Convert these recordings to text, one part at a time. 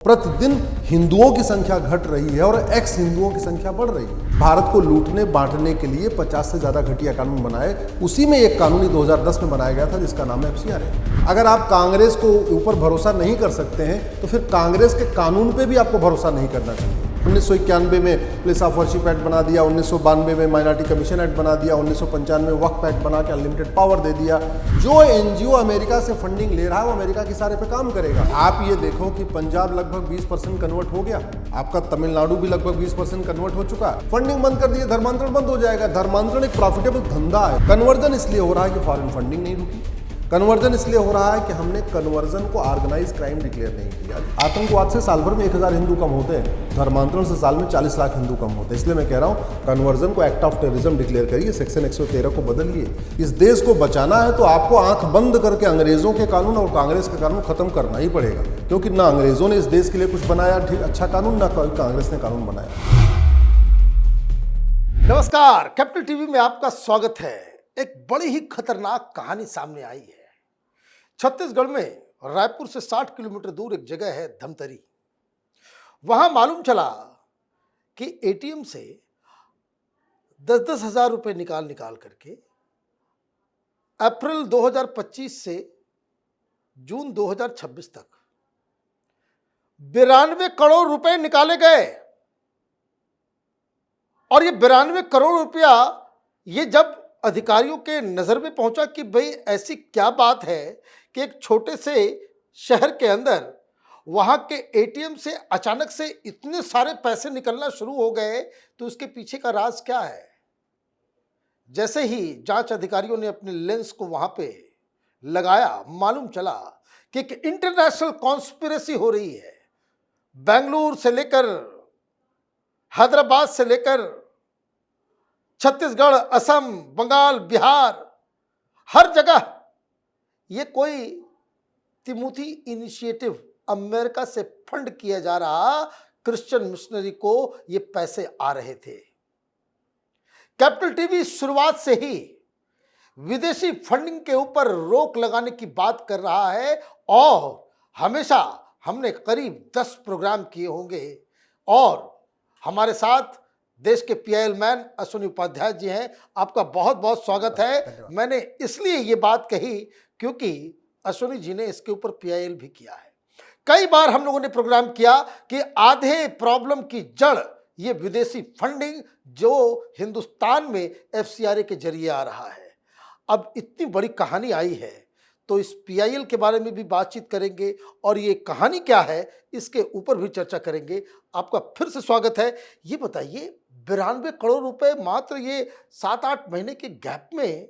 प्रतिदिन हिंदुओं की संख्या घट रही है और एक्स हिंदुओं की संख्या बढ़ रही है। भारत को लूटने बांटने के लिए 50 से ज्यादा घटिया कानून बनाए, उसी में एक कानून 2010 में बनाया गया था जिसका नाम है FCRA है। अगर आप कांग्रेस को ऊपर भरोसा नहीं कर सकते हैं तो फिर कांग्रेस के कानून पे भी आपको भरोसा नहीं करना चाहिए। 1991 में प्लेस ऑफ वर्शिप एक्ट बना दिया, 1992 में माइनॉरिटी कमीशन एक्ट बना दिया, 1995 में वक्फ एक्ट बना के अनलिमिटेड पावर दे दिया। जो एनजीओ अमेरिका से फंडिंग ले रहा है वो अमेरिका के सारे पे काम करेगा। आप ये देखो कि पंजाब लगभग 20% कन्वर्ट हो गया, आपका तमिलनाडु भी लगभग 20% कन्वर्ट हो चुका है। फंडिंग बंद कर दिए, धर्मांतरण बंद हो जाएगा। धर्मांतरण एक प्रॉफिटेबल धंधा है। कन्वर्जन इसलिए हो रहा है कि फॉरेन फंडिंग नहीं रुकी। कन्वर्जन इसलिए हो रहा है कि हमने कन्वर्जन को ऑर्गेनाइज क्राइम डिक्लेयर नहीं किया। आतंकवाद से साल भर में 1000 हिंदू कम होते हैं, धर्मांतरण से साल में 40 लाख हिंदू कम होते हैं। इसलिए मैं कह रहा हूं कन्वर्जन को एक्ट ऑफ टेररिज्म डिक्लेयर करिए, सेक्शन 113 को बदलिए। इस देश को बचाना है तो आपको आंख बंद करके अंग्रेजों के कानून और कांग्रेस के कानून खत्म करना ही पड़ेगा, क्योंकि ना अंग्रेजों ने इस देश के लिए कुछ बनाया ठीक अच्छा कानून, ना कांग्रेस ने कानून बनाया। नमस्कार, कैपिटल टीवी में आपका स्वागत है। एक बड़ी ही खतरनाक कहानी सामने आई है। छत्तीसगढ़ में रायपुर से 60 किलोमीटर दूर एक जगह है धमतरी। वहां मालूम चला कि एटीएम से 10-10 हजार रुपए निकाल करके अप्रैल 2025 से जून 2026 तक 92 करोड़ रुपए निकाले गए। और ये 92 करोड़ रुपया ये जब अधिकारियों के नजर में पहुंचा कि भाई ऐसी क्या बात है कि एक छोटे से शहर के अंदर वहां के एटीएम से अचानक से इतने सारे पैसे निकलना शुरू हो गए, तो उसके पीछे का राज क्या है। जैसे ही जांच अधिकारियों ने अपने लेंस को वहां पे लगाया, मालूम चला कि एक इंटरनेशनल कॉन्स्पिरेसी हो रही है। बेंगलुरु से लेकर हैदराबाद से लेकर छत्तीसगढ़, असम, बंगाल, बिहार, हर जगह ये कोई तिमोथी इनिशिएटिव अमेरिका से फंड किया जा रहा क्रिश्चियन मिशनरी को ये पैसे आ रहे थे। कैपिटल टीवी शुरुआत से ही विदेशी फंडिंग के ऊपर रोक लगाने की बात कर रहा है और हमेशा हमने करीब 10 प्रोग्राम किए होंगे। और हमारे साथ देश के PIL मैन अश्विनी उपाध्याय जी हैं। आपका बहुत बहुत स्वागत है। मैंने इसलिए ये बात कही क्योंकि अश्विनी जी ने इसके ऊपर PIL भी किया है। कई बार हम लोगों ने प्रोग्राम किया कि आधे प्रॉब्लम की जड़ ये विदेशी फंडिंग जो हिंदुस्तान में FCRA के जरिए आ रहा है। अब इतनी बड़ी कहानी आई है तो इस PIL के बारे में भी बातचीत करेंगे और ये कहानी क्या है इसके ऊपर भी चर्चा करेंगे। आपका फिर से स्वागत है। ये बताइए, 92 करोड़ रुपए मात्र ये 7-8 महीने के गैप में,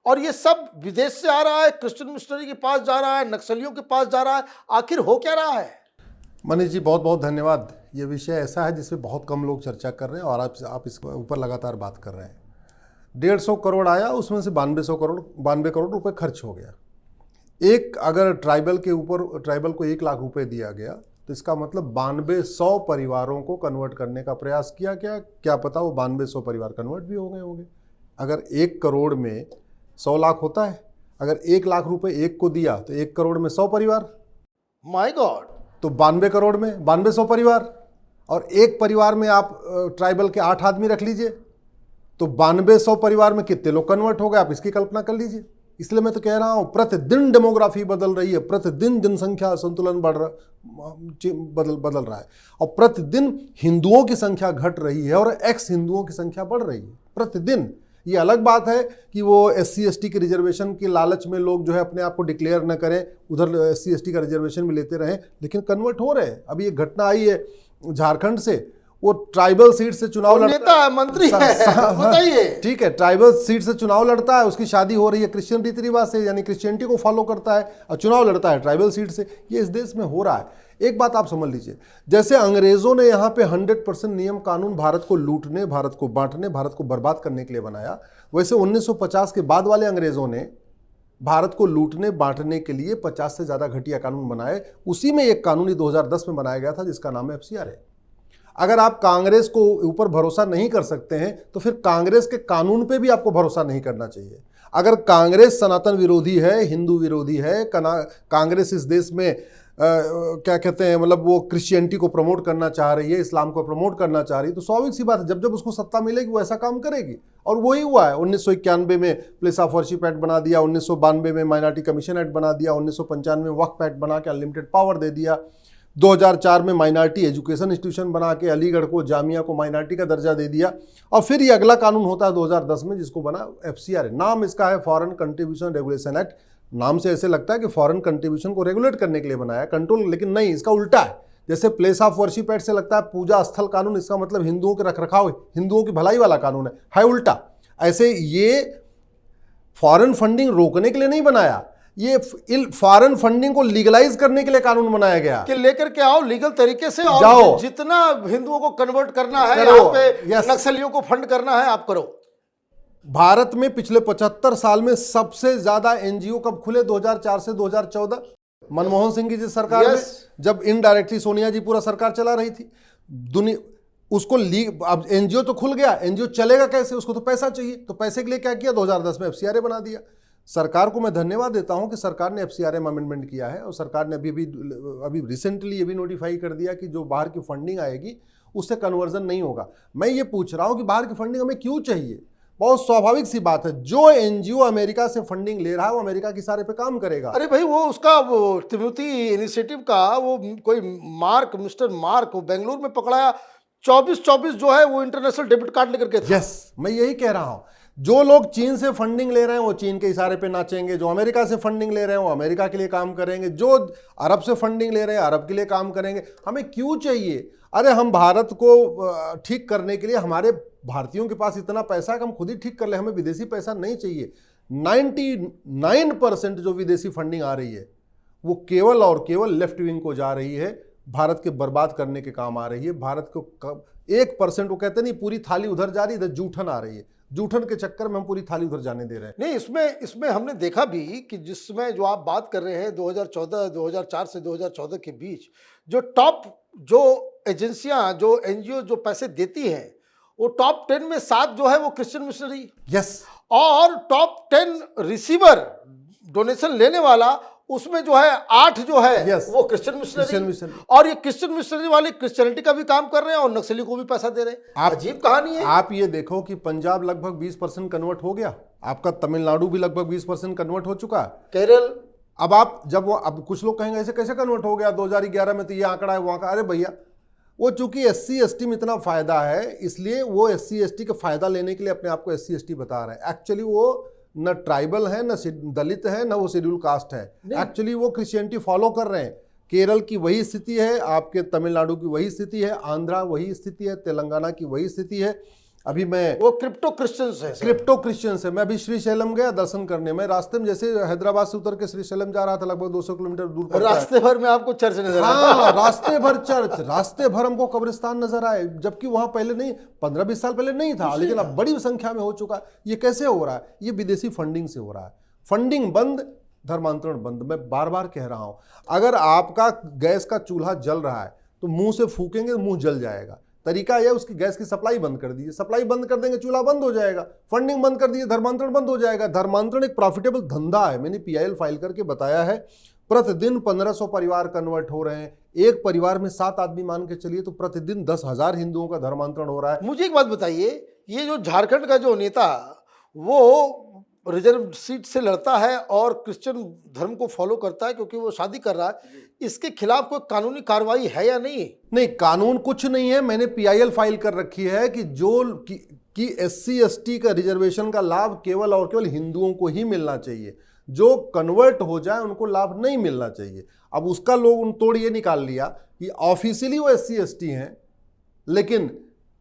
और ये सब विदेश से आ रहा है, क्रिश्चियन मिशनरी के पास जा रहा है, नक्सलियों के पास जा रहा है। आखिर हो क्या रहा है? मनीष जी बहुत बहुत धन्यवाद। ये विषय ऐसा है जिसपे बहुत कम लोग चर्चा कर रहे हैं और आप इसके ऊपर लगातार बात कर रहे हैं। 150 करोड़ आया, उसमें से 92 करोड़ रुपए खर्च हो गया। एक अगर ट्राइबल के ऊपर ट्राइबल को 1 लाख रुपए दिया गया तो इसका मतलब 9200 परिवारों को कन्वर्ट करने का प्रयास किया गया। क्या पता वो 9200 परिवार कन्वर्ट भी हो गए होंगे। अगर 1 करोड़ में 100 लाख होता है, अगर 1 लाख रुपए एक को दिया तो 1 करोड़ में 100 परिवार, माय गॉड, तो 92 करोड़ में 9200 परिवार। और एक परिवार में आप ट्राइबल के 8 आदमी रख लीजिए तो 9200 परिवार में कितने लोग कन्वर्ट हो गए, आप इसकी कल्पना कर लीजिए। इसलिए मैं तो कह रहा हूं प्रतिदिन डेमोग्राफी बदल रही है, प्रतिदिन जनसंख्या संतुलन बदल रहा है और प्रतिदिन हिंदुओं की संख्या घट रही है और एक्स हिंदुओं की संख्या बढ़ रही है प्रतिदिन। ये अलग बात है कि वो SC ST के रिजर्वेशन के लालच में लोग जो है अपने आप को डिक्लेयर न करें, उधर SC ST का रिजर्वेशन भी लेते रहें, लेकिन कन्वर्ट हो रहे हैं। अभी एक घटना आई है झारखंड से, वो ट्राइबल सीट से चुनाव लड़ता है, मंत्री है, बताइए। ठीक है, ट्राइबल सीट से चुनाव लड़ता है, उसकी शादी हो रही है क्रिश्चियन रीति रिवाज से, यानी क्रिश्चियनिटी को फॉलो करता है और चुनाव लड़ता है ट्राइबल सीट से। ये इस देश में हो रहा है। एक बात आप समझ लीजिए, जैसे अंग्रेजों ने यहाँ पे 100% नियम कानून भारत को लूटने, भारत को बांटने, भारत को बर्बाद करने के लिए बनाया, वैसे 1950 के बाद वाले अंग्रेजों ने भारत को लूटने बांटने के लिए 50 से ज्यादा घटिया कानून बनाए। उसी में एक कानून 2010 में बनाया गया था जिसका नाम है FCRA है। अगर आप कांग्रेस को ऊपर भरोसा नहीं कर सकते हैं तो फिर कांग्रेस के कानून पे भी आपको भरोसा नहीं करना चाहिए। अगर कांग्रेस सनातन विरोधी है, हिंदू विरोधी है, कांग्रेस इस देश में क्या कहते हैं, मतलब वो क्रिश्चियनिटी को प्रमोट करना चाह रही है, इस्लाम को प्रमोट करना चाह रही है, तो स्वाभाविक सी बात है जब जब उसको सत्ता मिलेगी वो ऐसा काम करेगी। और वही हुआ है। 1991 में प्लेस ऑफ वर्शिप एक्ट बना दिया, 1992 में माइनॉरिटी कमीशन एक्ट बना दिया, 1995 में वक्फ एक्ट बना के अनलिमिटेड पावर दे दिया, 2004 में माइनॉरिटी एजुकेशन इंस्टीट्यूशन बना के अलीगढ़ को, जामिया को माइनॉरिटी का दर्जा दे दिया। और फिर ये अगला कानून होता है 2010 में, जिसको बना FCRA। नाम इसका है फॉरेन कंट्रीब्यूशन रेगुलेशन एक्ट। नाम से ऐसे लगता है कि फॉरेन कंट्रीब्यूशन को रेगुलेट करने के लिए बनाया, कंट्रोल, लेकिन नहीं, इसका उल्टा है। जैसे प्लेस ऑफ वर्शिप एक्ट से लगता है पूजा स्थल कानून, इसका मतलब हिंदुओं के रखरखाव, हिंदुओं की भलाई वाला कानून है उल्टा। ऐसे ये फॉरेन फंडिंग रोकने के लिए नहीं बनाया, ये फॉरेन फंडिंग को लीगलाइज करने के लिए कानून बनाया गया कि लेकर के आओ लीगल तरीके से, और जाओ, जितना हिंदुओं को कन्वर्ट करना है, यहाँ पे नक्सलियों को फंड करना है, आप करो। भारत में पिछले 75 साल में सबसे ज्यादा NGO कब खुले? 2004 से 2014, मनमोहन सिंह की जिस सरकार में, जब इनडायरेक्टली सोनिया जी पूरा सरकार चला रही थी। दुनिया उसको अब NGO तो खुल गया, NGO चलेगा कैसे? उसको तो पैसा चाहिए। तो पैसे के लिए क्या किया? 2010 में FCRA बना दिया। सरकार को मैं धन्यवाद देता हूं कि सरकार ने FCRA में अमेंडमेंट किया है, और सरकार ने अभी रिसेंटली ये भी नोटिफाई कर दिया कि जो बाहर की फंडिंग आएगी उससे कन्वर्जन नहीं होगा। मैं ये पूछ रहा हूं कि बाहर की फंडिंग हमें क्यों चाहिए? बहुत स्वाभाविक सी बात है, जो NGO अमेरिका से फंडिंग ले रहा है वो अमेरिका की सारे पे काम करेगा। अरे भाई, वो उसका वो तिमोथी इनिशिएटिव का वो कोई मिस्टर मार्क वो बेंगलुरु में पकड़ाया, 24 जो है वो इंटरनेशनल डेबिट कार्ड लेकर के था। यस, मैं यही कह रहा हूं, जो लोग चीन से फंडिंग ले रहे हैं वो चीन के इशारे पे नाचेंगे, जो अमेरिका से फंडिंग ले रहे हैं वो अमेरिका के लिए काम करेंगे, जो अरब से फंडिंग ले रहे हैं अरब के लिए काम करेंगे। हमें क्यों चाहिए? अरे हम भारत को ठीक करने के लिए, हमारे भारतीयों के पास इतना पैसा है कि हम खुद ही ठीक कर ले, हमें विदेशी पैसा नहीं चाहिए। 99% जो विदेशी फंडिंग आ रही है वो केवल और केवल लेफ्ट विंग को जा रही है, भारत के बर्बाद करने के काम आ रही है। भारत को 1%, वो कहते नहीं पूरी थाली उधर जा रही है, इधर जूठन आ रही है, जूठन के चक्कर में हम पूरी थाली उधर जाने दे रहे हैं। नहीं, इसमें हमने देखा भी कि जिसमें जो आप बात कर रहे हैं 2004 से 2014 के बीच जो टॉप जो एजेंसियां, जो NGO जो पैसे देती हैं, वो टॉप 10 में 7 जो है वो क्रिश्चियन मिशनरी, यस, और टॉप 10 रिसीवर डोनेशन लेने वाला उसमें जो है 8 जो है वो क्रिश्चियन मिशनरी। और ये क्रिश्चियन मिशनरी वाले क्रिश्चियनिटी का भी काम कर रहे हैं और नक्सली को भी पैसा दे रहे हैं। अजीब कहानी है। आप ये देखो कि पंजाब लगभग 20% कन्वर्ट हो गया, आपका तमिलनाडु भी लगभग 20% कन्वर्ट हो चुका है, केरल। अब कुछ लोग कहेंगे ऐसे कैसे कन्वर्ट हो गया, 2011 में तो ये आंकड़ा है, वो आंकड़ा। अरे भैया, वो चूंकि SC/ST में इतना फायदा है, इसलिए वो SC/ST का फायदा लेने के लिए अपने आप को SC/ST बता रहे हैं। एक्चुअली वो न ट्राइबल है, न दलित है, न वो शेड्यूल कास्ट है। एक्चुअली वो क्रिश्चियनिटी फॉलो कर रहे हैं। केरल की वही स्थिति है, आपके तमिलनाडु की वही स्थिति है, आंध्रा वही स्थिति है, तेलंगाना की वही स्थिति है। अभी मैं वो क्रिप्टो क्रिश्चियंस है। मैं अभी श्रीशैलम गया दर्शन करने में, रास्ते में जैसे हैदराबाद से उतर के श्रीशैलम जा रहा था, लगभग 200 किलोमीटर दूर पर रास्ते भर में आपको चर्च नजर आया। हाँ, रास्ते भर चर्च, रास्ते भर हमको कब्रिस्तान नजर आए, जबकि वहां पहले नहीं, 15-20 साल पहले नहीं था, लेकिन अब बड़ी संख्या में हो चुका है। ये कैसे हो रहा है? ये विदेशी फंडिंग से हो रहा है। फंडिंग बंद, धर्मांतरण बंद। मैं बार बार कह रहा हूं, अगर आपका गैस का चूल्हा जल रहा है तो मुंह से फूकेंगे, मुंह जल जाएगा। तरीका यह, उसकी गैस की सप्लाई बंद कर दीजिए, सप्लाई बंद कर देंगे चूल्हा बंद हो जाएगा, फंडिंग बंद कर दीजिए, धर्मांतरण बंद हो जाएगा। धर्मांतरण एक प्रॉफिटेबल धंधा है, मैंने PIL फाइल करके बताया है। प्रतिदिन 1500 परिवार कन्वर्ट हो रहे हैं। एक परिवार में 7 आदमी मान के चलिए तो प्रतिदिन 10,000 हिंदुओं का धर्मांतरण हो रहा है। मुझे एक बात बताइए, ये जो झारखंड का जो नेता वो रिजर्व सीट से लड़ता है और क्रिश्चियन धर्म को फॉलो करता है क्योंकि वो शादी कर रहा है, इसके खिलाफ कोई कानूनी कार्रवाई है या नहीं? नहीं, कानून कुछ नहीं है। मैंने PIL फाइल कर रखी है कि कि SC/ST का रिजर्वेशन का लाभ केवल और केवल हिंदुओं को ही मिलना चाहिए, जो कन्वर्ट हो जाए उनको लाभ नहीं मिलना चाहिए। अब उसका लोग तोड़ ये निकाल लिया कि ऑफिशियली वो SC/ST हैं, लेकिन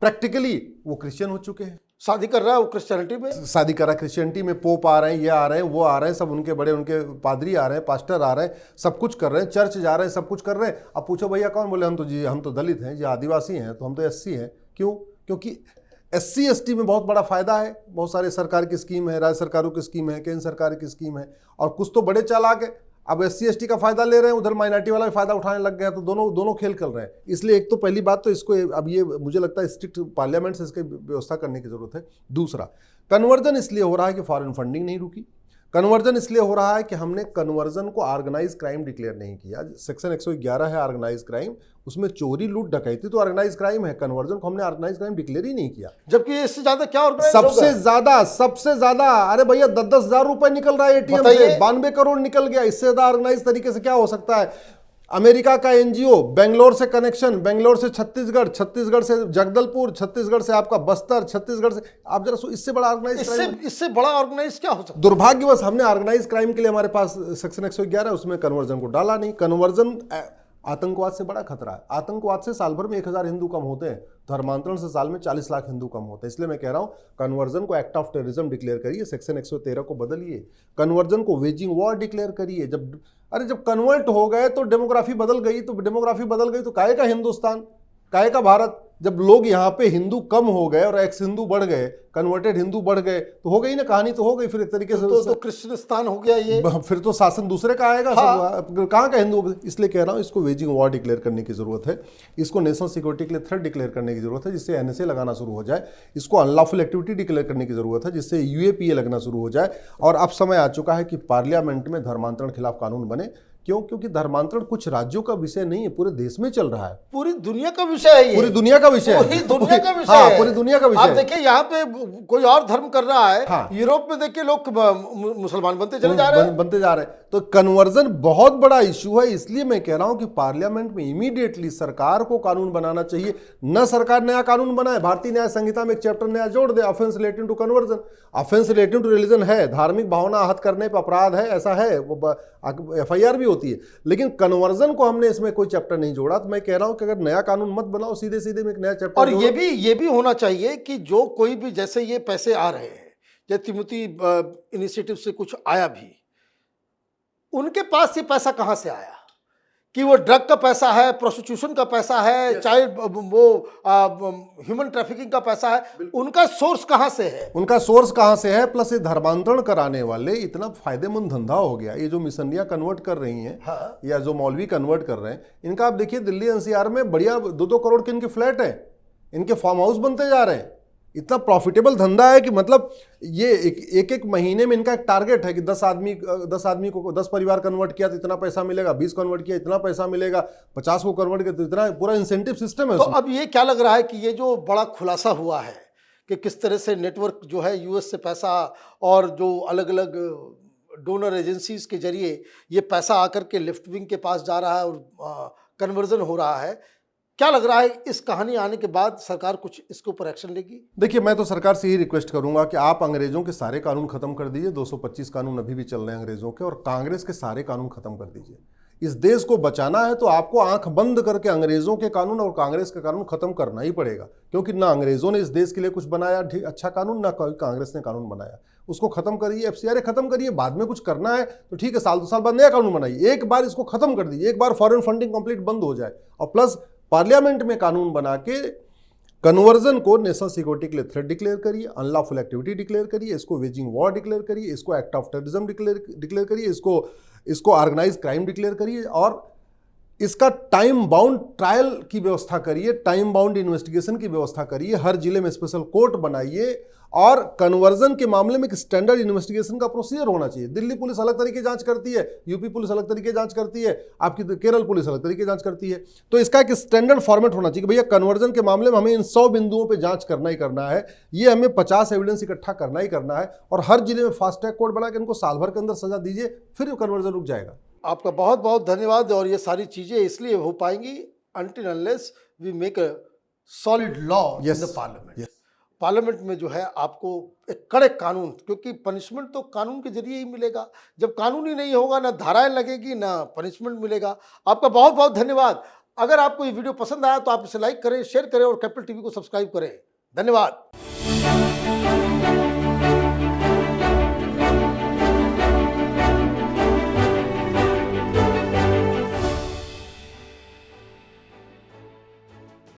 प्रैक्टिकली वो क्रिश्चियन हो चुके हैं। शादी कर रहा है वो क्रिश्चियनिटी में, शादी कर रहा है क्रिश्चियनिटी में। पोप आ रहे हैं, ये आ रहे हैं, वो आ रहे हैं, सब उनके बड़े, उनके पादरी आ रहे हैं, पास्टर आ रहे हैं, सब कुछ कर रहे हैं, चर्च जा रहे हैं, सब कुछ कर रहे हैं। अब पूछो भैया कौन? बोले हम तो दलित हैं, ये आदिवासी हैं, तो हम तो SC हैं। क्यों? क्योंकि SC/ST में बहुत बड़ा फायदा है। बहुत सारे सरकार की स्कीम है, राज्य सरकारों की स्कीम है, केंद्र सरकार की स्कीम है, और कुछ तो बड़े चालाक है, अब SC/ST का फायदा ले रहे हैं, उधर माइनॉरिटी वाला भी फायदा उठाने लग गया, तो दोनों खेल कर रहे हैं। इसलिए एक तो पहली बात तो इसको अब ये मुझे लगता है स्ट्रिक्ट पार्लियामेंट से इसकी व्यवस्था करने की जरूरत है। दूसरा, कन्वर्जन इसलिए हो रहा है कि फॉरेन फंडिंग नहीं रुकी। कन्वर्जन इसलिए हो रहा है कि हमने कन्वर्जन को ऑर्गेनाइज क्राइम डिक्लेयर नहीं किया। सेक्शन 111 है ऑर्गेनाइज क्राइम, उसमें चोरी लूट डकैती तो ऑर्गेनाइज क्राइम है, कन्वर्जन को हमने ऑर्गेनाइज क्राइम डिक्लेयर ही नहीं किया। जबकि इससे ज्यादा क्या ऑर्गेनाइज सबसे ज्यादा अरे भैया 10-10 हजार रुपए निकल रहा है एटीएम से, 92 करोड़ निकल गया। इससे ज्यादा ऑर्गेनाइज तरीके से क्या हो सकता है? अमेरिका का एनजीओ, बेंगलोर से कनेक्शन, बेंगलोर से छत्तीसगढ़, छत्तीसगढ़ से जगदलपुर, छत्तीसगढ़ से आपका बस्तर, छत्तीसगढ़ से आप जरा इससे बड़ा ऑर्गेनाइज इससे बड़ा ऑर्गेनाइज क्या हो सकता है? दुर्भाग्यवश हमने ऑर्गेनाइज क्राइम के लिए हमारे पास सेक्शन 111 है, उसमें कन्वर्जन को डाला नहीं। कन्वर्जन आतंकवाद से बड़ा खतरा है। आतंकवाद से साल भर में 1000 हिंदू कम होते हैं, धर्मांतरण से साल में 40 लाख हिंदू कम होते हैं। इसलिए मैं कह रहा हूं कन्वर्जन को एक्ट ऑफ टेररिज्म डिक्लेयर करिए, सेक्शन 113 को बदलिए, कन्वर्जन को वेजिंग वॉर डिक्लेयर करिए। जब कन्वर्ट हो गए तो डेमोग्राफी बदल गई, तो काहे का हिंदुस्तान, काहे का भारत? जब लोग यहाँ पे हिंदू कम हो गए और एक्स हिंदू बढ़ गए, कन्वर्टेड हिंदू बढ़ गए, तो हो गई ना कहानी, तो हो गई फिर एक तरीके से तो क्रिश्चियनिस्तान हो गया ये, फिर तो शासन दूसरे का आएगा। हाँ। कहाँ का हिंदू? इसलिए कह रहा हूँ इसको वेजिंग वॉर डिक्लेयर करने की जरूरत है, इसको नेशनल सिक्योरिटी के लिए थ्रेट डिक्लेयर करने की जरूरत है, जिससे एनएसए लगाना शुरू हो जाए, इसको अनलॉफुल एक्टिविटी डिक्लेयर करने की जरूरत है, जिससे यूएपीए लगना शुरू हो जाए। और अब समय आ चुका है कि पार्लियामेंट में धर्मांतरण खिलाफ कानून बने। क्यों? क्योंकि धर्मांतरण कुछ राज्यों का विषय नहीं है, पूरे देश में चल रहा है, पूरी दुनिया का विषय है ये, पूरी दुनिया का विषय है, पूरी दुनिया का विषय हाँ, है, पूरी दुनिया का विषय। आप देखिए यहाँ पे कोई और धर्म कर रहा है, हाँ। यूरोप में देखिए लोग मुसलमान बनते चले जा रहे हैं, तो कन्वर्जन बहुत बड़ा इशू है। इसलिए मैं कह रहा हूं कि पार्लियामेंट में इमीडिएटली सरकार को कानून बनाना चाहिए। न सरकार नया कानून बनाए, भारतीय न्याय संहिता में एक चैप्टर नया जोड़ दे, offence relating to conversion. Offence relating to religion है, धार्मिक भावना आहत करने पर अपराध है, ऐसा है, एफआईआर भी होती है, लेकिन कन्वर्जन को हमने इसमें कोई चैप्टर नहीं जोड़ा। तो मैं कह रहा हूं कि अगर नया कानून मत बनाओ, सीधे सीधे में एक नया चैप्टर। और ये भी होना चाहिए कि जो कोई भी, जैसे ये पैसे आ रहे हैं, जैसे तिमुती इनिशिएटिव से कुछ आया भी, उनके पास ये पैसा कहां से आया? कि वो ड्रग का पैसा है, प्रोस्टिट्यूशन का पैसा है, चाहे वो ह्यूमन ट्रैफिकिंग का पैसा है, उनका सोर्स कहां से है? प्लस ये धर्मांतरण कराने वाले इतना फायदेमंद धंधा हो गया। ये जो मिशनरियां कन्वर्ट कर रही हैं, हाँ। या जो मौलवी कन्वर्ट कर रहे हैं, इनका आप देखिए दिल्ली एनसीआर में बढ़िया 2-2 करोड़ के इनके फ्लैट है, इनके फार्म हाउस बनते जा रहे हैं। इतना प्रॉफिटेबल धंधा है कि मतलब ये एक महीने में इनका एक टारगेट है कि 10 आदमी को 10 परिवार कन्वर्ट किया तो इतना पैसा मिलेगा, 20 कन्वर्ट किया इतना पैसा मिलेगा, 50 को कन्वर्ट किया तो इतना, पूरा इंसेंटिव सिस्टम है। तो अब ये क्या लग रहा है कि ये जो बड़ा खुलासा हुआ है कि किस तरह से नेटवर्क जो है यूएस से पैसा और जो अलग अलग डोनर एजेंसीज के जरिए ये पैसा आकर के लेफ्ट विंग के पास जा रहा है और कन्वर्जन हो रहा है, क्या लग रहा है इस कहानी आने के बाद सरकार कुछ इसके ऊपर एक्शन लेगी? देखिए, मैं तो सरकार से ही रिक्वेस्ट करूंगा कि आप अंग्रेजों के सारे कानून खत्म कर दीजिए। 225 कानून अभी भी चल रहे हैं अंग्रेजों के, और कांग्रेस के सारे कानून खत्म कर दीजिए। इस देश को बचाना है तो आपको आंख बंद करके अंग्रेजों के कानून और कांग्रेस के कानून खत्म करना ही पड़ेगा, क्योंकि ना अंग्रेजों ने इस देश के लिए कुछ बनाया अच्छा कानून, ना कांग्रेस ने कानून बनाया। उसको खत्म करिए, एफसीआर खत्म करिए। बाद में कुछ करना है तो ठीक है, साल 2 साल बाद नया कानून बनाइए। एक बार इसको खत्म कर दीजिए, एक बार फॉरेन फंडिंग कंप्लीट बंद हो जाए, और प्लस पार्लियामेंट में कानून बना के कन्वर्जन को नेशनल सिक्योरिटी के लिए थ्रेट डिक्लेयर करिए, अनलॉफुल एक्टिविटी डिक्लेयर करिए, इसको वेजिंग वॉर डिक्लेयर करिए, इसको एक्ट ऑफ टेररिज्म डिक्लेयर करिए, इसको ऑर्गेनाइज क्राइम डिक्लेयर करिए, और इसका टाइम बाउंड ट्रायल की व्यवस्था करिए, टाइम बाउंड इन्वेस्टिगेशन की व्यवस्था करिए, हर जिले में स्पेशल कोर्ट बनाइए, और कन्वर्जन के मामले में एक स्टैंडर्ड इन्वेस्टिगेशन का प्रोसीजर होना चाहिए। दिल्ली पुलिस अलग तरीके जांच करती है, यूपी पुलिस अलग तरीके जांच करती है, आपकी केरल पुलिस अलग तरीके जांच करती है। तो इसका एक स्टैंडर्ड फॉर्मेट होना चाहिए कि भैया कन्वर्जन के मामले में हमें इन 100 बिंदुओं पे जांच करना ही करना है, ये हमें 50 एविडेंस इकट्ठा करना ही करना है, और हर जिले में फास्ट ट्रैक कोर्ट बना के इनको साल भर के अंदर सजा दीजिए, फिर कन्वर्जन रुक जाएगा। आपका बहुत बहुत धन्यवाद। और ये सारी चीजें इसलिए हो पाएंगी until unless we make a solid law in the parliament. Parliament में जो है आपको एक कड़े कानून, क्योंकि पनिशमेंट तो कानून के जरिए ही मिलेगा। जब कानून ही नहीं होगा, ना धाराएं लगेगी, ना पनिशमेंट मिलेगा। आपका बहुत बहुत धन्यवाद। अगर आपको ये वीडियो पसंद आया तो आप इसे लाइक करें, शेयर करें और कैपिटल टीवी को सब्सक्राइब करें। धन्यवाद।